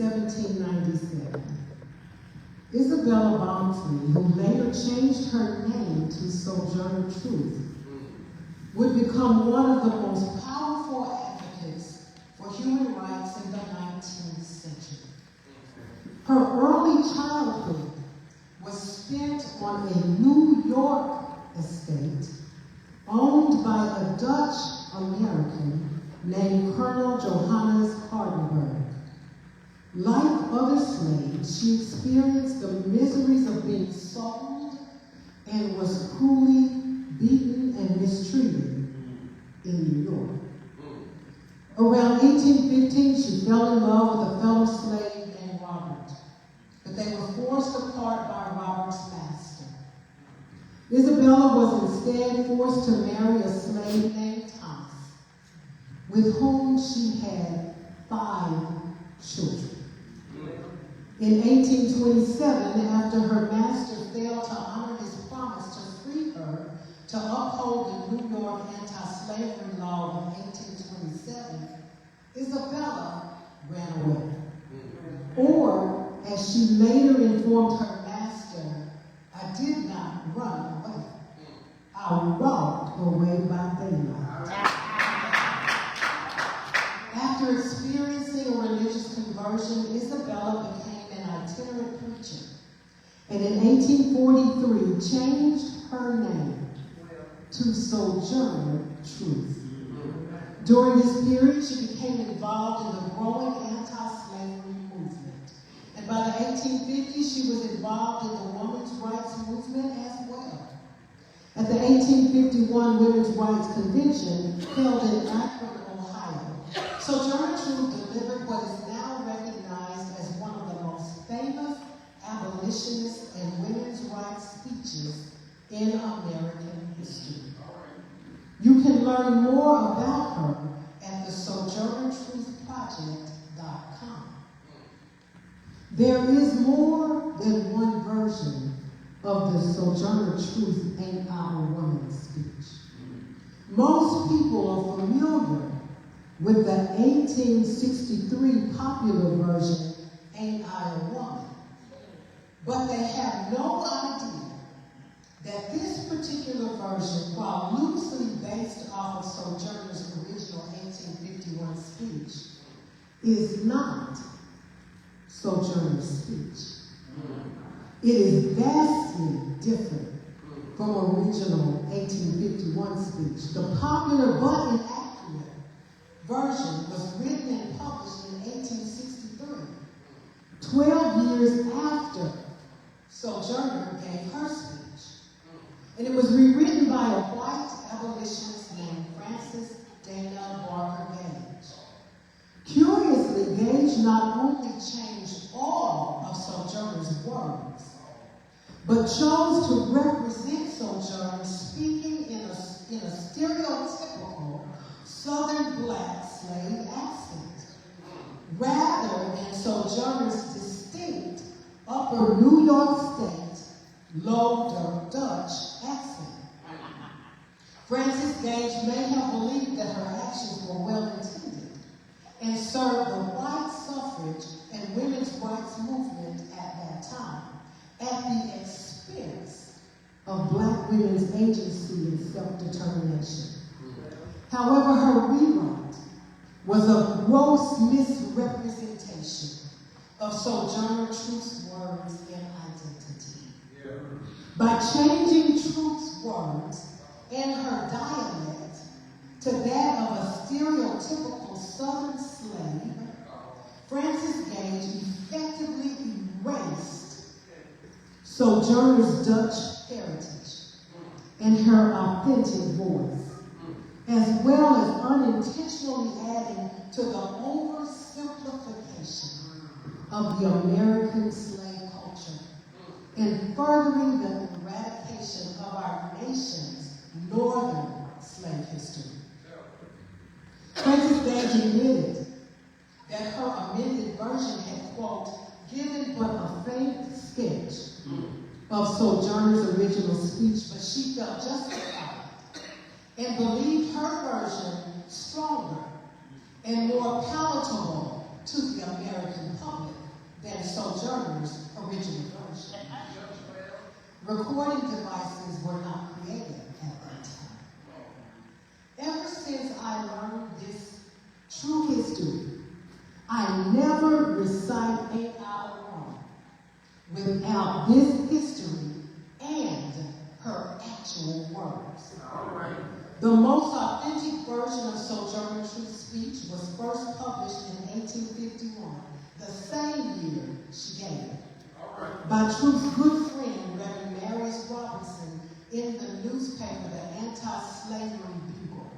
1797. Isabella Bonnelly, who later changed her name to Sojourner Truth, would become one of the most powerful advocates for human rights in the 19th century. Her early childhood was spent on a New York estate owned by a Dutch American named Colonel Johannes Hardenberg. Like other slaves, she experienced the miseries of being sold and was cruelly beaten and mistreated in New York. Around 1815, she fell in love with a fellow slave named Robert, but they were forced apart by Robert's master. Isabella was instead forced to marry a slave named Thomas, with whom she had 5 children. In 1827, after her master failed to honor his promise to free her to uphold the New York anti-slavery law of 1827, Isabella ran away. Or, as she later informed her master, I did not run away. I walked away by daylight. After experiencing a religious conversion, Isabella became an itinerant preacher, and in 1843 changed her name to Sojourner Truth. During this period, she became involved in the growing anti-slavery movement, and by the 1850s, she was involved in the women's rights movement as well. At the 1851 Women's Rights Convention held in Akron, Ohio, Sojourner Truth delivered what is now recognized as one of the most famous abolitionist and women's rights speeches in American history. You can learn more about her at the SojournerTruthProject.com. There is more than one version of the Sojourner Truth Ain't Our Woman speech. Most people are familiar with the 1863 popular version, Ain't I a Woman? But they have no idea that this particular version, while loosely based off of Sojourner's original 1851 speech, is not Sojourner's speech. It is vastly different from original 1851 speech. The popular but inaccurate version was written and published in 1863, 12 years after Sojourner gave her speech. And it was rewritten by a white abolitionist named Frances Dana Barker Gage. Curiously, Gage not only changed all of Sojourner's words, but chose to represent Sojourner speaking in a stereotypical Southern black slave accent, rather than Sojourner's distinct Upper New York State, Low Dutch accent. Frances Gage may have believed that her actions were well-intended and served the white suffrage and women's rights movement at that time, at the expense of black women's agency and self-determination. However, her rewrite was a gross misrepresentation of Sojourner Truth's words and identity. By changing Truth's words and her dialect to that of a stereotypical Southern slave, Frances Gage effectively erased Sojourner's Dutch heritage and her authentic voice, as well as unintentionally adding to the oversimplification of the American slave culture and furthering the eradication of our nation's northern slave history. Frances Gage admitted that her amended version had, quote, given but a faint sketch of Sojourner's original speech, but she felt justified and believed her version stronger and more palatable to the American public. than Sojourner's original version. Recording devices were not created at that time. Ever since I learned this true history, I never recite 8-hour Ronni without this history and her actual words. The most authentic version of Sojourner Truth's speech was first published in 1851, the same year she gave it, by Truth's good friend, Reverend Marius Robinson, in the newspaper, the Anti-Slavery Bugle,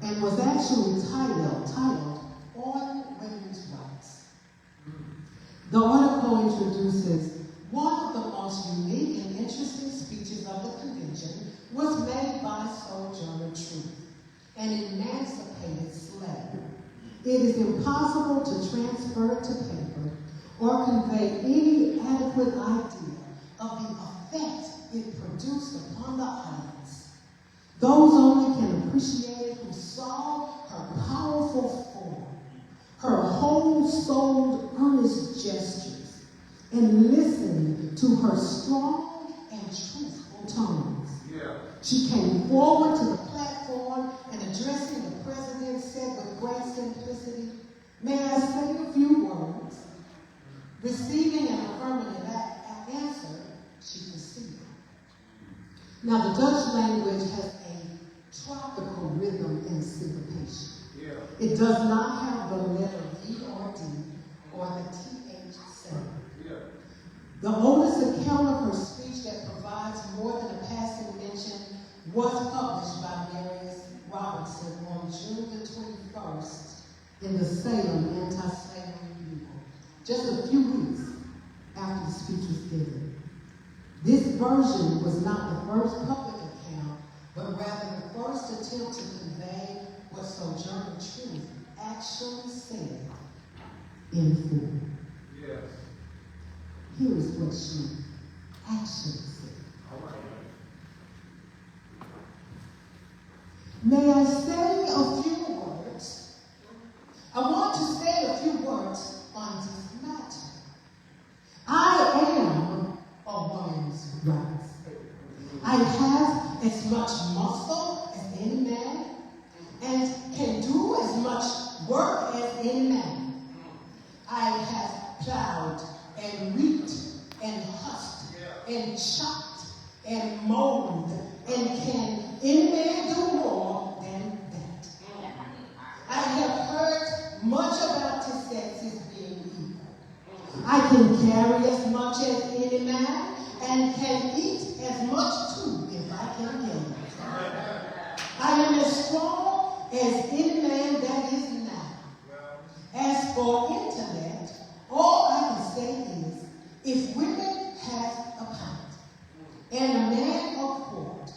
and was actually titled On Women's Rights. The article introduces one of the most unique and interesting speeches of the convention was made by Sojourner Truth, an emancipated slave. It is impossible to transfer it to paper or convey any adequate idea of the effect it produced upon the audience. Those only can appreciate it who saw her powerful form, her whole-souled, earnest gestures, and listened to her strong and truthful tones. She came forward to the platform and addressing the president said with great simplicity, "May I say a few words?" Receiving an affirmative answer, she proceeded. Now, the Dutch language has a tropical rhythm and syncopation. It does not have the letter V or D or the TH sound. The oldest account of her speech that provides more than a passing mention was published by Marius Robinson on June the 21st in the Salem Anti-Slavery Bugle, just a few weeks after the speech was given. This version was not the first public account, but rather the first attempt to convey what Sojourner Truth actually said in full. Here is what she actually said. May I say a few words? I want to say a few words on this matter. I am a woman's rights. I have as much muscle as any man and can do as much work as any man. I have plowed and reaped and husked and chopped and mowed, and can any man do more than that? I have heard much about the sexes being equal. I can carry as much as any man and can eat as much too if I can get it. I am as strong as any man that is now. As for intellect, all I can say is, if women have a pint and a man a quart,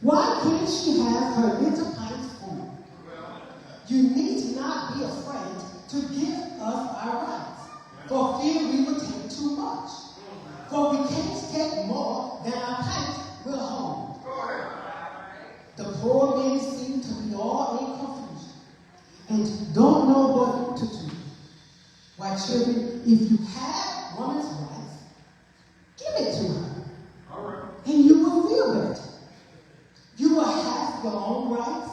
why can't she have her little pint full? You need not be afraid to give us our rights, for fear we will take too much. For we can't take more than our pint will hold. The poor men seem to be all in confusion and don't know what to do. Why, children, if you have woman's rights, give it to her, and you will feel better. You will have your own rights,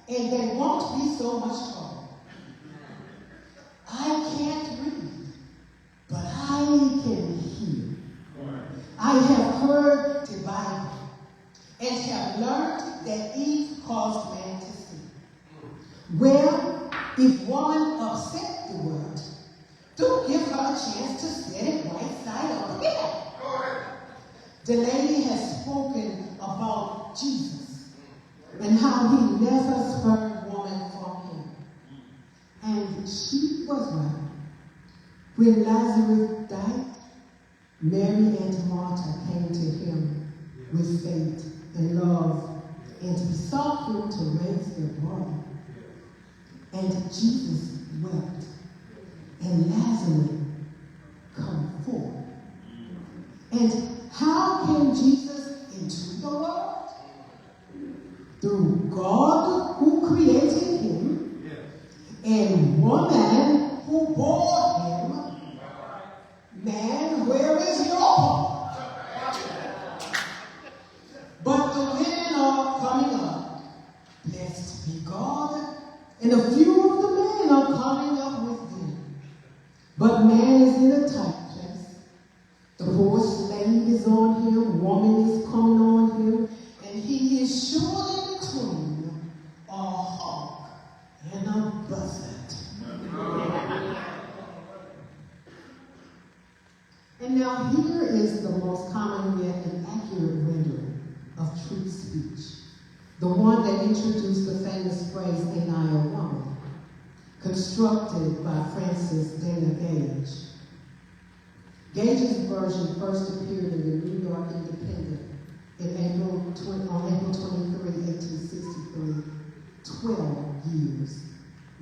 and they won't be so much trouble. I can't read, but I can hear. I have heard the Bible, and have learned that Eve caused man to sin. Well, if woman upset the world, do give her a chance to set it right side up again. The lady has spoken about Jesus and how he never spurned woman from him. And she was right. When Lazarus died, Mary and Martha came to him with faith and love and besought him to raise their brother. And Jesus wept. And Lazarus come forth. And how came Jesus into the world? Through God who created him and woman who bore him. and a few of the men are coming up with them. But man is in a tight place. The poor slave is on him, woman is coming on him, and he is surely between a hawk and a buzzard. And now here is the most common yet inaccurate rendering of truth speech. The one that introduced the famous phrase, "Ain't I a woman?" constructed by Francis Dana Gage. Gage's version first appeared in the New York Independent on April 23, 1863, 12 years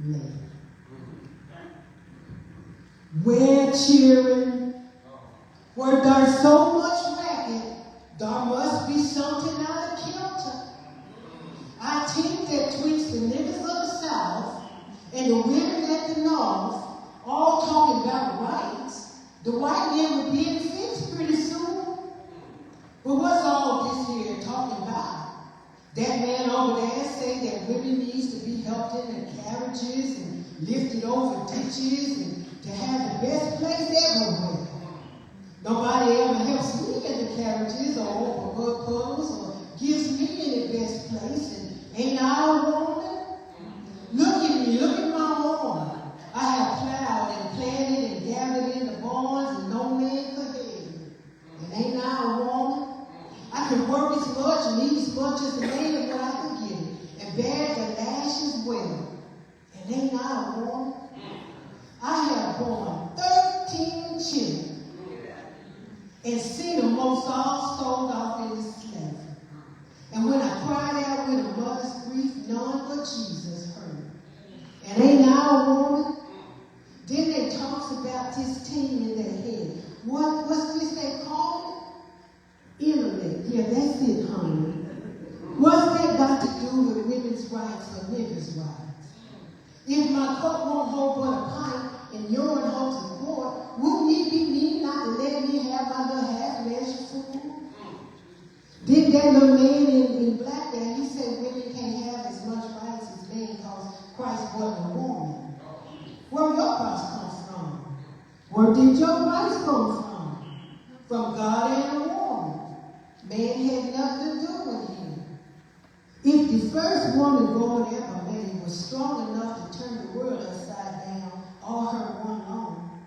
later. Where cheering? Where there's so much racket, there must be something out of kilter. I think that twixt the niggas of the South and the women at the North, all talking about rights, the white men would be in the fix pretty soon. But what's all this here talking about? That man over there say that women needs to be helped in their carriages and lifted over ditches and to have the best place everywhere. Nobody ever helps me in the carriages or over mud puddles or gives me in the best place. And ain't I a woman? Look at me, look at my arm. I have plowed and planted and gathered in the barns and no man could hear me. And ain't I a woman? I can work as much and eat as much as a man when I can get it. And bear the lash as well. And ain't I a woman? I have born 13 children. And seen them most all sold off in the slave. And when I cried out with a mother's grief, none but Jesus heard. And ain't I a woman? Then they talks about this team in their head. What's this they call it? Intellect. Yeah, that's it, honey. What's that got to do with women's rights or niggas' rights? If my cup won't hold but a pint and urine holds a quart, wouldn't it be me not to let me have my little half-measure food? Did that little man in black there, he said women can't have as much rights as men because Christ wasn't a woman. Where your rights come from? Where did your rights come from? From God and a woman. Man had nothing to do with him. If the first woman God ever made was strong enough to turn the world upside down, all her one on,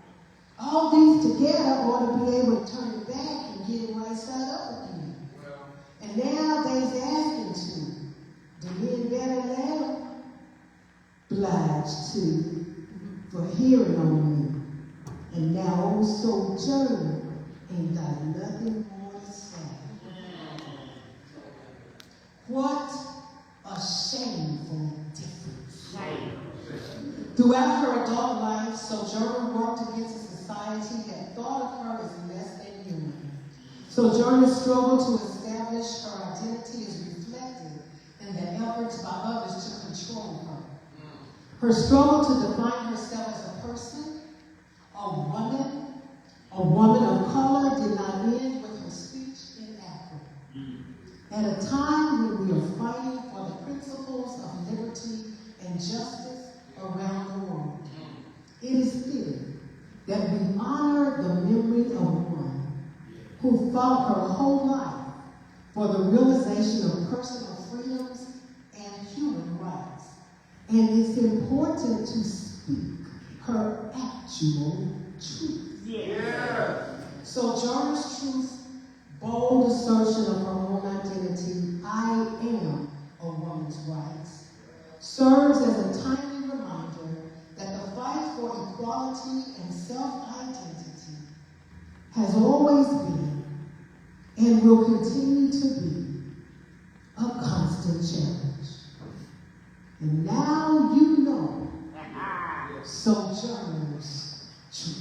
all these together ought to be able to turn it back and get it right side up again. And now they's asking to. The men better let them obliged to for hearing on me. And now old Sojourner ain't got nothing more to say. What a shameful difference. Throughout her adult life, Sojourner worked against a society that thought of her as less than human. Sojourner struggled to establish her identity as reflected in the efforts by others to control her. Her struggle to define herself as a person, a woman of color, did not end with her speech in Africa. At a time when we are fighting for the principles of liberty and justice around the world, it is fitting that we honor the memory of one who fought her whole life for the realization of personal freedoms and human rights. And it's important to speak her actual truth. Yeah. Sojourner's truth, bold assertion of her own identity, I am a woman's rights, serves as a timely reminder that the fight for equality and self-identity has always been and will continue to be a constant challenge. And now you know Sojourner's truth.